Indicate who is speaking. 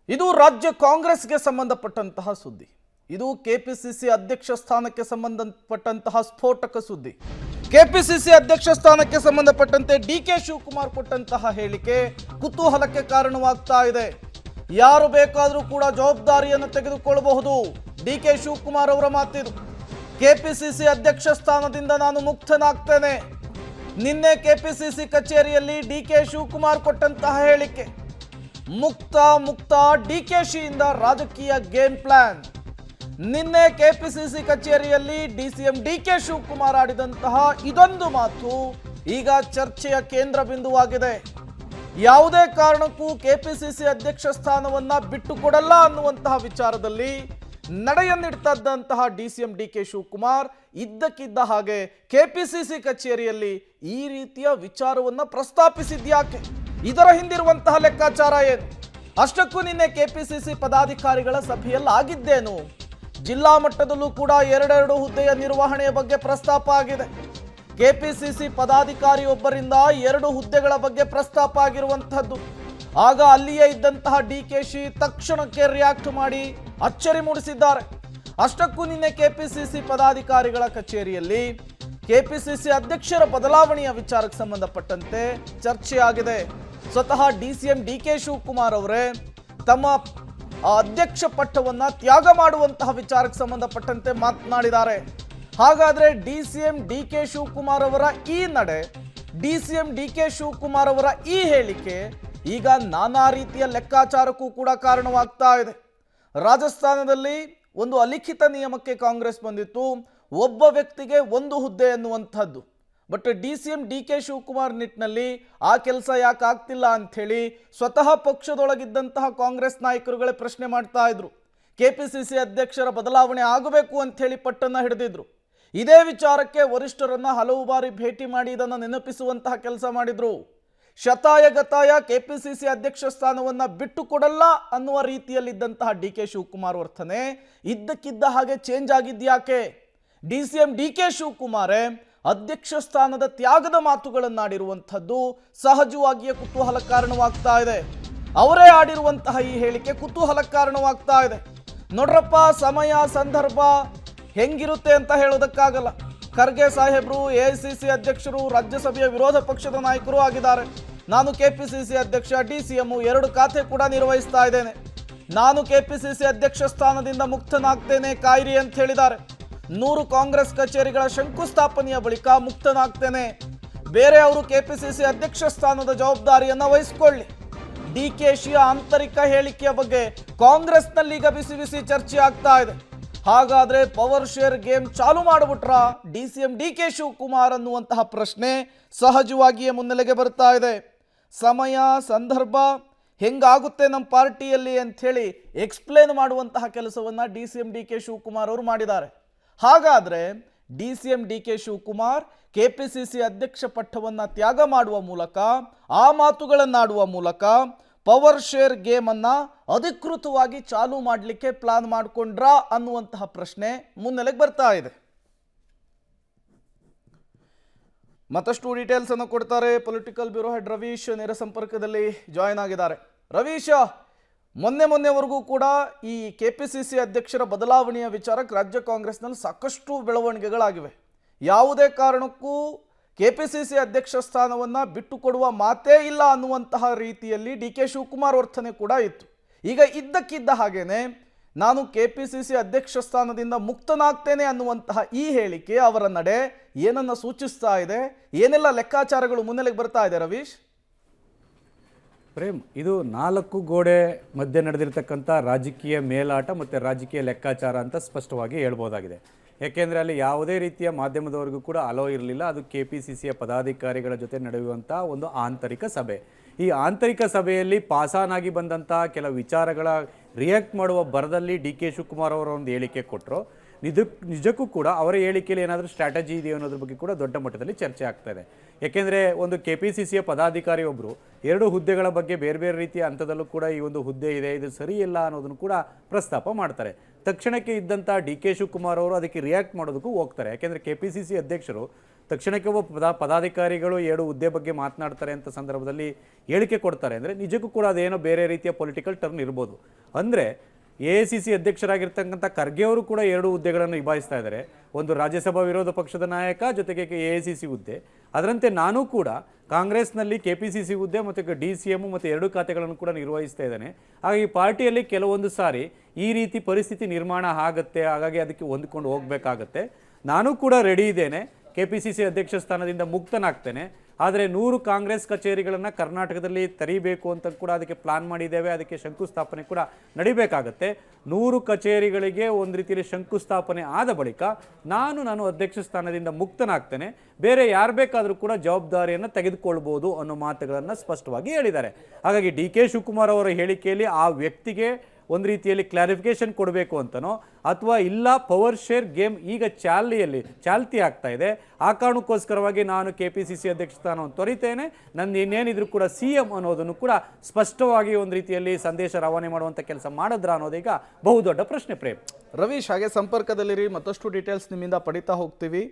Speaker 1: ಇದು ರಾಜ್ಯ ಕಾಂಗ್ರೆಸ್ಗೆ ಸಂಬಂಧಪಟ್ಟಂತಹ ಸುದ್ದಿ. ಇದು ಕೆಪಿಸಿಸಿ ಅಧ್ಯಕ್ಷ ಸ್ಥಾನಕ್ಕೆ ಸಂಬಂಧಪಟ್ಟಂತಹ ಸ್ಫೋಟಕ ಸುದ್ದಿ. ಕೆಪಿಸಿಸಿ ಅಧ್ಯಕ್ಷ ಸ್ಥಾನಕ್ಕೆ ಸಂಬಂಧಪಟ್ಟಂತೆ ಡಿಕೆ ಶಿವಕುಮಾರ್ ಕೊಟ್ಟಂತಹ ಹೇಳಿಕೆ ಕುತೂಹಲಕ್ಕೆ ಕಾರಣವಾಗ್ತಾ ಇದೆ. ಯಾರು ಬೇಕಾದರೂ ಕೂಡ ಜವಾಬ್ದಾರಿಯನ್ನು ತೆಗೆದುಕೊಳ್ಳಬಹುದು. ಡಿಕೆ ಶಿವಕುಮಾರ್ ಅವರ ಮಾತಿದು. ಕೆಪಿಸಿಸಿ ಅಧ್ಯಕ್ಷ ಸ್ಥಾನದಿಂದ ನಾನು ಮುಕ್ತನಾಗ್ತೇನೆ. ನಿನ್ನೆ ಕೆಪಿಸಿಸಿ ಕಚೇರಿಯಲ್ಲಿ ಡಿಕೆ ಶಿವಕುಮಾರ್ ಕೊಟ್ಟಂತಹ ಹೇಳಿಕೆ ಮುಕ್ತ ಡಿಕೆಶಿಯಿಂದ ರಾಜಕೀಯ ಗೇಮ್ ಪ್ಲಾನ್. ನಿನ್ನೆ ಕೆಪಿಸಿಸಿ ಕಚೇರಿಯಲ್ಲಿ ಡಿಸಿಎಂ ಡಿಕೆ ಶಿವಕುಮಾರ್ ಆಡಿದಂತಹ ಇದೊಂದು ಮಾತು ಈಗ ಚರ್ಚೆಯ ಕೇಂದ್ರ ಬಿಂದುವಾಗಿದೆ. ಯಾವುದೇ ಕಾರಣಕ್ಕೂ ಕೆಪಿಸಿಸಿ ಅಧ್ಯಕ್ಷ ಸ್ಥಾನವನ್ನ ಬಿಟ್ಟುಕೊಡಲ್ಲ ಅನ್ನುವಂತಹ ವಿಚಾರದಲ್ಲಿ ನಡೆಯನ್ನಿಡ್ತದ್ದಂತಹ ಡಿಸಿಎಂ ಡಿಕೆ ಶಿವಕುಮಾರ್ ಇದ್ದಕ್ಕಿದ್ದ ಹಾಗೆ ಕೆಪಿಸಿಸಿ ಕಚೇರಿಯಲ್ಲಿ ಈ ರೀತಿಯ ವಿಚಾರವನ್ನ ಪ್ರಸ್ತಾಪಿಸಿದ್ಯಾಕೆ? ಇದರ ಹಿಂದಿರುವಂತಹ ಲೆಕ್ಕಾಚಾರ ಏನು? ಅಷ್ಟಕ್ಕೂ ನಿನ್ನೆ ಕೆಪಿಸಿಸಿ ಪದಾಧಿಕಾರಿಗಳ ಸಭೆಯಲ್ಲಿ ಆಗಿದ್ದೇನು? ಜಿಲ್ಲಾ ಮಟ್ಟದಲ್ಲೂ ಕೂಡ ಎರಡೆರಡು ಹುದ್ದೆಯ ನಿರ್ವಹಣೆಯ ಬಗ್ಗೆ ಪ್ರಸ್ತಾಪ ಆಗಿದೆ. ಕೆಪಿಸಿಸಿ ಪದಾಧಿಕಾರಿಯೊಬ್ಬರಿಂದ 2 ಹುದ್ದೆಗಳ ಬಗ್ಗೆ ಪ್ರಸ್ತಾಪ ಆಗಿರುವಂತಹದ್ದು. ಆಗ ಅಲ್ಲಿಯೇ ಇದ್ದಂತಹ ಡಿಕೆಶಿ ತಕ್ಷಣಕ್ಕೆ ರಿಯಾಕ್ಟ್ ಮಾಡಿ ಅಚ್ಚರಿ ಮೂಡಿಸಿದ್ದಾರೆ. ಅಷ್ಟಕ್ಕೂ ನಿನ್ನೆ ಕೆಪಿಸಿಸಿ ಪದಾಧಿಕಾರಿಗಳ ಕಚೇರಿಯಲ್ಲಿ ಕೆಪಿಸಿಸಿ ಅಧ್ಯಕ್ಷರ ಬದಲಾವಣೆಯ ವಿಚಾರಕ್ಕೆ ಸಂಬಂಧಪಟ್ಟಂತೆ ಚರ್ಚೆ ಆಗಿದೆ. ಸ್ವತಃ ಡಿಸಿಎಂ ಡಿಕೆ ಶಿವಕುಮಾರ್ ಅವರೇ ತಮ್ಮ ಅಧ್ಯಕ್ಷ ಪಟ್ಟವನ್ನ ತ್ಯಾಗ ಮಾಡುವಂತಹ ವಿಚಾರಕ್ಕೆ ಸಂಬಂಧಪಟ್ಟಂತೆ ಮಾತನಾಡಿದ್ದಾರೆ. ಹಾಗಾದ್ರೆ ಡಿಸಿಎಂ ಡಿಕೆ ಶಿವಕುಮಾರ್ ಅವರ ಈ ನಡೆ, ಡಿಸಿಎಂ ಡಿಕೆ ಶಿವಕುಮಾರ್ ಅವರ ಈ ಹೇಳಿಕೆ ಈಗ ನಾನಾ ರೀತಿಯ ಲೆಕ್ಕಾಚಾರಕ್ಕೂ ಕೂಡ ಕಾರಣವಾಗ್ತಾ ಇದೆ. ರಾಜಸ್ಥಾನದಲ್ಲಿ ಒಂದು ಅಲಿಖಿತ ನಿಯಮಕ್ಕೆ ಕಾಂಗ್ರೆಸ್ ಬಂದಿತ್ತು, ಒಬ್ಬ ವ್ಯಕ್ತಿಗೆ 1 ಹುದ್ದೆ ಎನ್ನುವಂಥದ್ದು. ಬಟ್ ಡಿಸಿಎಂ ಡಿಕೆ ಶಿವಕುಮಾರ್ ನಿಟ್ಟಿನಲ್ಲಿ ಆ ಕೆಲಸ ಯಾಕೆ ಆಗ್ತಿಲ್ಲ ಅಂಥೇಳಿ ಸ್ವತಃ ಪಕ್ಷದೊಳಗಿದ್ದಂತಹ ಕಾಂಗ್ರೆಸ್ ನಾಯಕರುಗಳೇ ಪ್ರಶ್ನೆ ಮಾಡ್ತಾ ಇದ್ರು. ಕೆಪಿಸಿಸಿ ಅಧ್ಯಕ್ಷರ ಬದಲಾವಣೆ ಆಗಬೇಕು ಅಂಥೇಳಿ ಪಟ್ಟನ್ನು ಹಿಡಿದಿದ್ರು. ಇದೇ ವಿಚಾರಕ್ಕೆ ವರಿಷ್ಠರನ್ನ ಹಲವು ಬಾರಿ ಭೇಟಿ ಮಾಡಿ ಇದನ್ನು ನೆನಪಿಸುವಂತಹ ಕೆಲಸ ಮಾಡಿದ್ರು. ಶತಾಯ ಗತಾಯ ಕೆಪಿಸಿಸಿ ಅಧ್ಯಕ್ಷ ಸ್ಥಾನವನ್ನ ಬಿಟ್ಟುಕೊಡಲ್ಲ ಅನ್ನುವ ರೀತಿಯಲ್ಲಿದ್ದಂತಹ ಡಿಕೆ ಶಿವಕುಮಾರ್ ವರ್ತನೆ ಇದ್ದಕ್ಕಿದ್ದ ಹಾಗೆ ಚೇಂಜ್ ಆಗಿದ್ಯಾಕೆ? ಡಿಸಿಎಂ ಡಿಕೆ ಶಿವಕುಮಾರೇ ಅಧ್ಯಕ್ಷ ಸ್ಥಾನದ ತ್ಯಾಗದ ಮಾತುಗಳನ್ನಾಡಿರುವಂಥದ್ದು ಸಹಜವಾಗಿಯೇ ಕುತೂಹಲ ಕಾರಣವಾಗ್ತಾ ಇದೆ. ಅವರೇ ಆಡಿರುವಂತಹ ಈ ಹೇಳಿಕೆ ಕುತೂಹಲ ಕಾರಣವಾಗ್ತಾ ಇದೆ. ನೋಡ್ರಪ್ಪ, ಸಮಯ ಸಂದರ್ಭ ಹೆಂಗಿರುತ್ತೆ ಅಂತ ಹೇಳೋದಕ್ಕಾಗಲ್ಲ. ಖರ್ಗೆ ಸಾಹೇಬ್ರು ಎಐಸಿಸಿ ಅಧ್ಯಕ್ಷರು, ರಾಜ್ಯಸಭೆಯ ವಿರೋಧ ಪಕ್ಷದ ನಾಯಕರು ಆಗಿದ್ದಾರೆ. ನಾನು ಕೆಪಿಸಿಸಿ ಅಧ್ಯಕ್ಷ, ಡಿಸಿಎಂ 2 ಖಾತೆ ಕೂಡ ನಿರ್ವಹಿಸ್ತಾ ಇದ್ದೇನೆ. ನಾನು ಕೆಪಿಸಿಸಿ ಅಧ್ಯಕ್ಷ ಸ್ಥಾನದಿಂದ ಮುಕ್ತನಾಗ್ತೇನೆ ಕಾಯಿರಿ ಅಂತ ಹೇಳಿದ್ದಾರೆ. 100 ಕಾಂಗ್ರೆಸ್ ಕಚೇರಿಗಳ ಶಂಕುಸ್ಥಾಪನೆಯ ಬಳಿಕ ಮುಕ್ತನಾಗ್ತೇನೆ. ಬೇರೆ ಅವರು ಕೆಪಿಸಿಸಿ ಅಧ್ಯಕ್ಷ ಸ್ಥಾನದ ಜವಾಬ್ದಾರಿಯನ್ನ ವಹಿಸಿಕೊಳ್ಳಿ. ಡಿಕೆಶಿಯ ಆಂತರಿಕ ಹೇಳಿಕೆಯ ಬಗ್ಗೆ ಕಾಂಗ್ರೆಸ್ನಲ್ಲಿ ಈಗ ಬಿಸಿ ಬಿಸಿ ಚರ್ಚೆ ಆಗ್ತಾ ಇದೆ. ಹಾಗಾದ್ರೆ ಪವರ್ ಶೇರ್ ಗೇಮ್ ಚಾಲು ಮಾಡಿಬಿಟ್ರ ಡಿಸಿಎಂ ಡಿಕೆ ಶಿವಕುಮಾರ್ ಅನ್ನುವಂತಹ ಪ್ರಶ್ನೆ ಸಹಜವಾಗಿಯೇ ಮುನ್ನೆಲೆಗೆ ಬರ್ತಾ ಇದೆ. ಸಮಯ ಸಂದರ್ಭ ಹೆಂಗಾಗುತ್ತೆ ನಮ್ಮ ಪಾರ್ಟಿಯಲ್ಲಿ ಅಂಥೇಳಿ ಎಕ್ಸ್ಪ್ಲೇನ್ ಮಾಡುವಂತಹ ಕೆಲಸವನ್ನ ಡಿಸಿಎಂ ಡಿಕೆ ಶಿವಕುಮಾರ್ ಅವರು ಮಾಡಿದ್ದಾರೆ. ಹಾಗಾದ್ರೆ ಡಿಸಿಎಂ ಡಿಕೆ ಶಿವಕುಮಾರ್ ಕೆಪಿಸಿಸಿ ಅಧ್ಯಕ್ಷ ಪಟ್ಟವನ್ನ ತ್ಯಾಗ ಮಾಡುವ ಮೂಲಕ, ಆ ಮಾತುಗಳನ್ನಾಡುವ ಮೂಲಕ ಪವರ್ ಶೇರ್ ಗೇಮ್ ಅನ್ನ ಅಧಿಕೃತವಾಗಿ ಚಾಲು ಮಾಡಲಿಕ್ಕೆ ಪ್ಲಾನ್ ಮಾಡಿಕೊಂಡ್ರಾ ಅನ್ನುವಂತಹ ಪ್ರಶ್ನೆ ಮುನ್ನೆಲೆಗೆ ಬರ್ತಾ ಇದೆ. ಮತ್ತಷ್ಟು ಡೀಟೇಲ್ಸ್ ಅನ್ನು ಕೊಡ್ತಾರೆ ಪೊಲಿಟಿಕಲ್ ಬ್ಯೂರೋ ಹೆಡ್ ರವೀಶ್ ನೇರ ಸಂಪರ್ಕದಲ್ಲಿ ಜಾಯಿನ್ ಆಗಿದ್ದಾರೆ. ರವೀಶ್, ಮೊನ್ನೆವರೆಗೂ ಕೂಡ ಈ ಕೆಪಿಸಿಸಿ ಅಧ್ಯಕ್ಷರ ಬದಲಾವಣೆಯ ವಿಚಾರಕ್ಕೆ ರಾಜ್ಯ ಕಾಂಗ್ರೆಸ್ನಲ್ಲಿ ಸಾಕಷ್ಟು ಬೆಳವಣಿಗೆಗಳಾಗಿವೆ. ಯಾವುದೇ ಕಾರಣಕ್ಕೂ ಕೆಪಿಸಿಸಿ ಅಧ್ಯಕ್ಷ ಸ್ಥಾನವನ್ನು ಬಿಟ್ಟುಕೊಡುವ ಮಾತೇ ಇಲ್ಲ ಅನ್ನುವಂತಹ ರೀತಿಯಲ್ಲಿ ಡಿಕೆ ಶಿವಕುಮಾರ್ ವರ್ತನೆ ಕೂಡ ಇತ್ತು. ಈಗ ಇದ್ದಕ್ಕಿದ್ದ ಹಾಗೇನೆ ನಾನು ಕೆಪಿಸಿಸಿ ಅಧ್ಯಕ್ಷ ಸ್ಥಾನದಿಂದ ಮುಕ್ತನಾಗ್ತೇನೆ ಅನ್ನುವಂತಹ ಈ ಹೇಳಿಕೆ, ಅವರ ನಡೆ ಏನನ್ನ ಸೂಚಿಸ್ತಾ ಇದೆ? ಏನೆಲ್ಲ ಲೆಕ್ಕಾಚಾರಗಳು ಮುನ್ನೆಲೆಗೆ ಬರ್ತಾ ಇದೆ ರವೀಶ್?
Speaker 2: ಪ್ರೇಮ್, ಇದು 4 ಗೋಡೆ ಮಧ್ಯೆ ನಡೆದಿರ್ತಕ್ಕಂಥ ರಾಜಕೀಯ ಮೇಲಾಟ ಮತ್ತು ರಾಜಕೀಯ ಲೆಕ್ಕಾಚಾರ ಅಂತ ಸ್ಪಷ್ಟವಾಗಿ ಹೇಳ್ಬೋದಾಗಿದೆ. ಯಾಕೆಂದರೆ ಅಲ್ಲಿ ಯಾವುದೇ ರೀತಿಯ ಮಾಧ್ಯಮದವರೆಗೂ ಕೂಡ ಅಲೋ ಇರಲಿಲ್ಲ. ಅದು ಕೆಪಿಸಿಸಿಯ ಪದಾಧಿಕಾರಿಗಳ ಜೊತೆ ನಡೆಯುವಂಥ ಒಂದು ಆಂತರಿಕ ಸಭೆ. ಈ ಆಂತರಿಕ ಸಭೆಯಲ್ಲಿ ಪಾಸಾನಾಗಿ ಬಂದಂಥ ಕೆಲವು ವಿಚಾರಗಳ ರಿಯಾಕ್ಟ್ ಮಾಡುವ ಬರದಲ್ಲಿ ಡಿಕೆ ಶಿವಕುಮಾರ್ ಅವರ ಒಂದು ಹೇಳಿಕೆ ಕೊಟ್ಟರು. ನಿಜಕ್ಕೂ ಕೂಡ ಅವರ ಹೇಳಿಕೆಯಲ್ಲಿ ಏನಾದರೂ ಸ್ಟ್ರಾಟಜಿ ಇದೆಯೋ ಅನ್ನೋದ್ರ ಬಗ್ಗೆ ಕೂಡ ದೊಡ್ಡ ಮಟ್ಟದಲ್ಲಿ ಚರ್ಚೆ ಆಗ್ತಾ ಇದೆ. ಯಾಕೆಂದರೆ ಒಂದು ಕೆಪಿಸಿಸಿಯ ಪದಾಧಿಕಾರಿ ಒಬ್ಬರು 2 ಹುದ್ದೆಗಳ ಬಗ್ಗೆ ಬೇರೆ ಬೇರೆ ರೀತಿಯ ಹಂತದಲ್ಲೂ ಕೂಡ ಈ ಒಂದು ಹುದ್ದೆ ಇದೆ, ಇದು ಸರಿಯಿಲ್ಲ ಅನ್ನೋದನ್ನು ಕೂಡ ಪ್ರಸ್ತಾಪ ಮಾಡ್ತಾರೆ. ತಕ್ಷಣಕ್ಕೆ ಇದ್ದಂಥ ಡಿಕೆ ಶಿವಕುಮಾರ್ ಅವರು ಅದಕ್ಕೆ ರಿಯಾಕ್ಟ್ ಮಾಡೋದಕ್ಕೂ ಹೋಗ್ತಾರೆ. ಯಾಕೆಂದರೆ ಕೆಪಿಸಿಸಿ ಅಧ್ಯಕ್ಷರು ತಕ್ಷಣಕ್ಕೆ ಒಬ್ಬ ಪದಾಧಿಕಾರಿಗಳು 2 ಹುದ್ದೆ ಬಗ್ಗೆ ಮಾತನಾಡ್ತಾರೆ ಅಂತ ಸಂದರ್ಭದಲ್ಲಿ ಹೇಳಿಕೆ ಕೊಡ್ತಾರೆ ಅಂದರೆ ನಿಜಕ್ಕೂ ಕೂಡ ಅದೇನೋ ಬೇರೆ ರೀತಿಯ ಪೊಲಿಟಿಕಲ್ ಟರ್ನ್ ಇರ್ಬೋದು. ಅಂದರೆ AICC ಅಧ್ಯಕ್ಷರಾಗಿರ್ತಕ್ಕಂಥ ಖರ್ಗೆ ಅವರು ಕೂಡ 2 ಹುದ್ದೆಗಳನ್ನು ನಿಭಾಯಿಸ್ತಾ ಇದ್ದಾರೆ. ಒಂದು ರಾಜ್ಯಸಭಾ ವಿರೋಧ ಪಕ್ಷದ ನಾಯಕ, ಜೊತೆಗೆ AICC ಹುದ್ದೆ. ಅದರಂತೆ ನಾನು ಕೂಡ ಕಾಂಗ್ರೆಸ್ನಲ್ಲಿ KPCC ಹುದ್ದೆ ಮತ್ತು DCM ಮತ್ತು 2 ಖಾತೆಗಳನ್ನು ಕೂಡ ನಿರ್ವಹಿಸ್ತಾ ಇದ್ದೇನೆ. ಹಾಗಾಗಿ ಪಾರ್ಟಿಯಲ್ಲಿ ಕೆಲವೊಂದು ಸಾರಿ ಈ ರೀತಿ ಪರಿಸ್ಥಿತಿ ನಿರ್ಮಾಣ ಆಗುತ್ತೆ, ಹಾಗಾಗಿ ಅದಕ್ಕೆ ಹೊಂದ್ಕೊಂಡು ಹೋಗಬೇಕಾಗತ್ತೆ. ನಾನು ಕೂಡ ರೆಡಿ ಇದ್ದೇನೆ, KPCC ಅಧ್ಯಕ್ಷ ಸ್ಥಾನದಿಂದ ಮುಕ್ತನಾಗ್ತೇನೆ. ಆದರೆ 100 ಕಾಂಗ್ರೆಸ್ ಕಚೇರಿಗಳನ್ನು ಕರ್ನಾಟಕದಲ್ಲಿ ತರಿಬೇಕು ಅಂತ ಕೂಡ ಅದಕ್ಕೆ ಪ್ಲಾನ್ ಮಾಡಿದ್ದೇವೆ. ಅದಕ್ಕೆ ಶಂಕುಸ್ಥಾಪನೆ ಕೂಡ ನಡಿಬೇಕಾಗತ್ತೆ. 100 ಕಚೇರಿಗಳಿಗೆ ಒಂದು ರೀತಿಯಲ್ಲಿ ಶಂಕುಸ್ಥಾಪನೆ ಆದ ಬಳಿಕ ನಾನು ಅಧ್ಯಕ್ಷ ಸ್ಥಾನದಿಂದ ಮುಕ್ತನಾಗ್ತೇನೆ. ಬೇರೆ ಯಾರು ಬೇಕಾದರೂ ಕೂಡ ಜವಾಬ್ದಾರಿಯನ್ನು ತೆಗೆದುಕೊಳ್ಬೋದು ಅನ್ನೋ ಮಾತುಗಳನ್ನು ಸ್ಪಷ್ಟವಾಗಿ ಹೇಳಿದ್ದಾರೆ. ಹಾಗಾಗಿ DK ಶಿವಕುಮಾರ್ ಅವರ ಹೇಳಿಕೆಯಲ್ಲಿ ಆ ವ್ಯಕ್ತಿಗೆ ಒಂದು ರೀತಿಯಲ್ಲಿ ಕ್ಲಾರಿಫಿಕೇಶನ್ ಕೊಡಬೇಕು ಅಂತನೋ ಅಥವಾ ಇಲ್ಲ ಪವರ್ ಶೇರ್ ಗೇಮ್ ಈಗ ಚಾಲ್ತಿ ಆಗ್ತಾ ಇದೆ, ಆ ಕಾರಣಕ್ಕೋಸ್ಕರವಾಗಿ ನಾನು KPCC ಅಧ್ಯಕ್ಷ ಸ್ಥಾನವನ್ನು ತೊರಿತೇನೆ, ನನ್ನ ಇನ್ನೇನಿದ್ರು ಕೂಡ CM ಅನ್ನೋದನ್ನು ಕೂಡ ಸ್ಪಷ್ಟವಾಗಿ ಒಂದು ರೀತಿಯಲ್ಲಿ ಸಂದೇಶ ರವಾನೆ ಮಾಡುವಂಥ ಕೆಲಸ ಮಾಡಿದ್ರ ಅನ್ನೋದೀಗ ಬಹುದೊಡ್ಡ ಪ್ರಶ್ನೆ. ಪ್ರೇಮ್,
Speaker 1: ರವೀಶ್ ಹಾಗೆ ಸಂಪರ್ಕದಲ್ಲಿರಿ, ಮತ್ತಷ್ಟು ಡೀಟೇಲ್ಸ್ ನಿಮ್ಮಿಂದ ಪಡಿತಾ ಹೋಗ್ತೀವಿ.